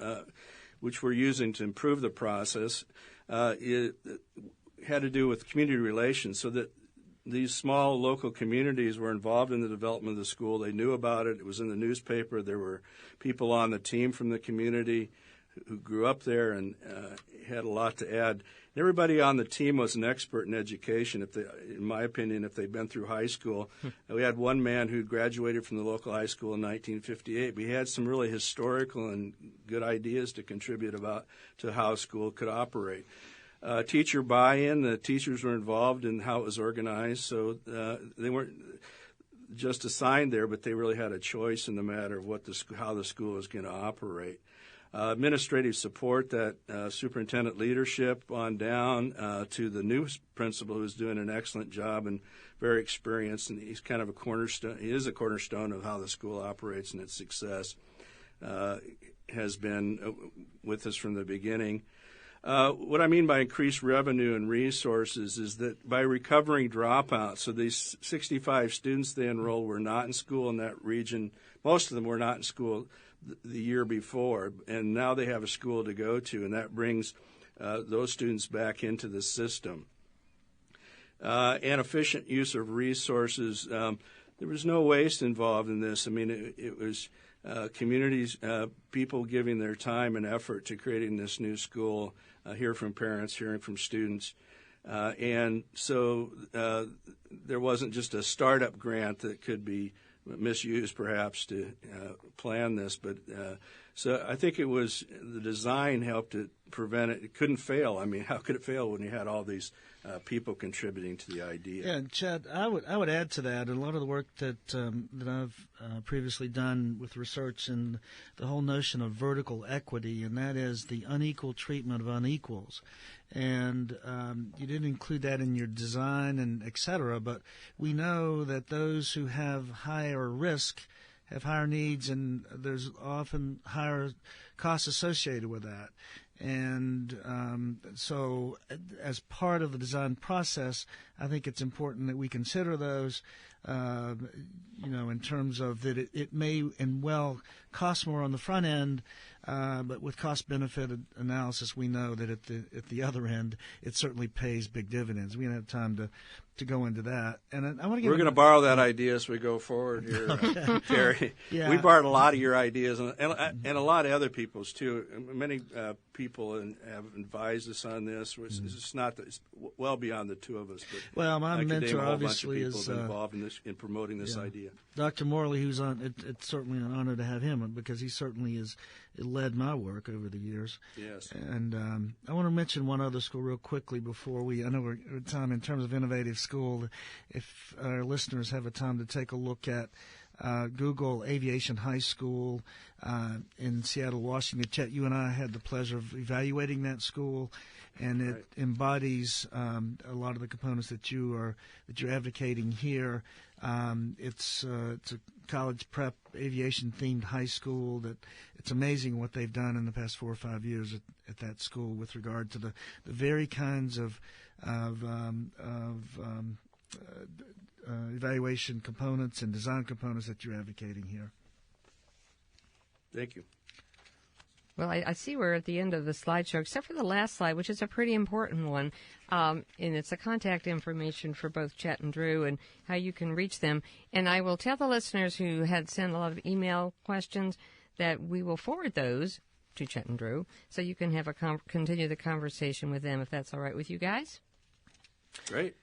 which we're using to improve the process, it had to do with community relations, so that these small local communities were involved in the development of the school. They knew about it. It was in the newspaper. There were people on the team from the community who grew up there and had a lot to add. Everybody on the team was an expert in education, in my opinion, if they'd been through high school. We had one man who graduated from the local high school in 1958. We had some really historical and good ideas to contribute to how a school could operate. Teacher buy-in, the teachers were involved in how it was organized, so they weren't just assigned there, but they really had a choice in the matter of how the school was going to operate. administrative support, that superintendent leadership on down to the new principal, who's doing an excellent job and very experienced, and he's kind of a cornerstone. He is a cornerstone of how the school operates and its success. Has been with us from the beginning. What I mean by increased revenue and resources is that by recovering dropouts, so these 65 students they enrolled were not in school in that region. Most of them were not in school the year before, and now they have a school to go to, and that brings those students back into the system. And efficient use of resources. There was no waste involved in this. I mean, it was communities, people giving their time and effort to creating this new school, hear from parents, hearing from students. And so there wasn't just a startup grant that could be misused perhaps to plan this, but so I think it was the design helped to prevent it. It couldn't fail. I mean, how could it fail when you had all these people contributing to the idea? Yeah, Chet, I would add to that, and a lot of the work that I've previously done with research and the whole notion of vertical equity, and that is the unequal treatment of unequals. And you didn't include that in your design and et cetera, but we know that those who have higher risk have higher needs, and there's often higher costs associated with that. And so as part of the design process, I think it's important that we consider those, in terms of that it may and well cost more on the front end, but with cost-benefit analysis, we know that at the other end, it certainly pays big dividends. We don't have time to go into that. And I want to We're going to borrow that idea as we go forward here, Terry. Yeah. We borrowed a lot of your ideas and a lot of other people's too. Many people have advised us on this. It's not that it's well beyond the two of us. But well, my mentor obviously is is involved in promoting this idea. Dr. Morley, who's on. It's certainly an honor to have him because he certainly has led my work over the years. Yes. And I want to mention one other school real quickly before I know we're at time in terms of innovative school. If our listeners have a time to take a look at Google Aviation High School in Seattle, Washington. Chet, you and I had the pleasure of evaluating that school, and it embodies a lot of the components that you're advocating here. It's a college prep aviation themed high school that it's amazing what they've done in the past 4 or 5 years at that school with regard to the very kinds of evaluation components and design components that you're advocating here. Thank you. Well, I see we're at the end of the slideshow, except for the last slide, which is a pretty important one, and it's a contact information for both Chet and Drew and how you can reach them. And I will tell the listeners who had sent a lot of email questions that we will forward those to Chet and Drew, so you can have continue the conversation with them, if that's all right with you guys. Great.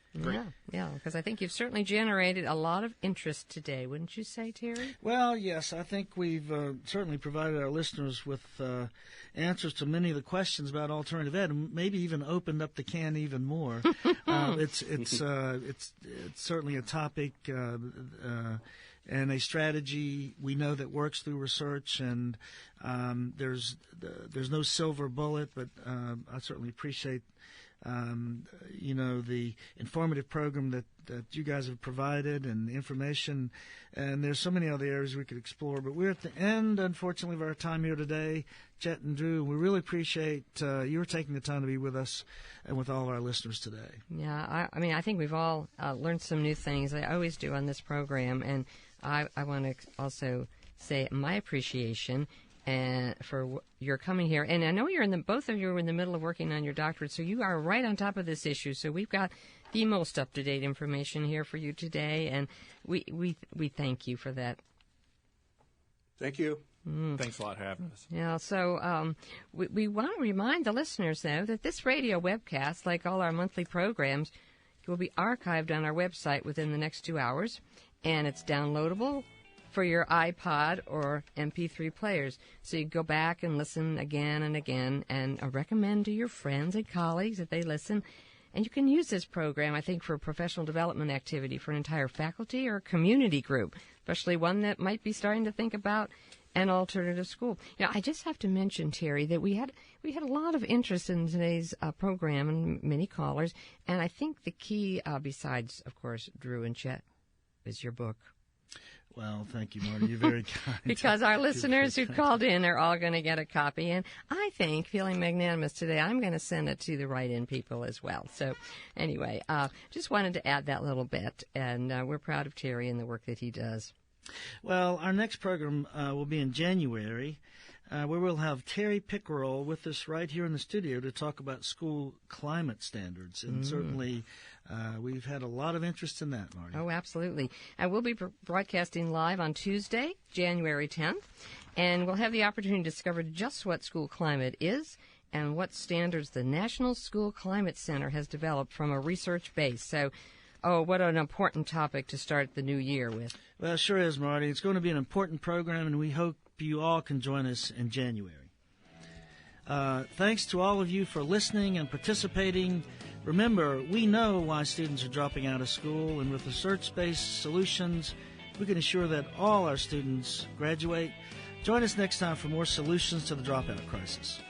Yeah, because I think you've certainly generated a lot of interest today, wouldn't you say, Terry? Well, yes, I think we've certainly provided our listeners with answers to many of the questions about alternative ed, and maybe even opened up the can even more. It's certainly a topic and a strategy we know that works through research, and there's no silver bullet, but I certainly appreciate the informative program that you guys have provided and information, and there's so many other areas we could explore, but we're at the end, unfortunately, of our time here today. Chet and Drew, we really appreciate you taking the time to be with us and with all of our listeners today. Yeah, I think we've all learned some new things. I always do on this program, and I want to also say my appreciation for your coming here. And I know both of you are in the middle of working on your doctorate, so you are right on top of this issue. So we've got the most up-to-date information here for you today, and we thank you for that. Thank you. Thanks a lot for having us. Yeah, so we want to remind the listeners, though, that this radio webcast, like all our monthly programs, will be archived on our website within the next 2 hours, and it's downloadable for your iPod or MP3 players. So you go back and listen again and again, and I recommend to your friends and colleagues that they listen. And you can use this program, I think, for a professional development activity for an entire faculty or community group, especially one that might be starting to think about an alternative school. I just have to mention, Terry, that we had a lot of interest in today's program and many callers, and I think the key, besides, of course, Drew and Chet, is your book. Well, thank you, Marty. You're very kind. Because our listeners who called in are all going to get a copy. And I think, feeling magnanimous today, I'm going to send it to the write-in people as well. So anyway, just wanted to add that little bit. And we're proud of Terry and the work that he does. Well, our next program will be in January, where we'll have Terry Pickerel with us right here in the studio to talk about school climate standards. And certainly we've had a lot of interest in that, Marty. Oh, absolutely. And we'll be broadcasting live on Tuesday, January 10th, and we'll have the opportunity to discover just what school climate is and what standards the National School Climate Center has developed from a research base. So, what an important topic to start the new year with. Well, it sure is, Marty. It's going to be an important program, and we hope you all can join us in January. Thanks to all of you for listening and participating. Remember, we know why students are dropping out of school, and with research-based solutions, we can ensure that all our students graduate. Join us next time for more Solutions to the Dropout Crisis.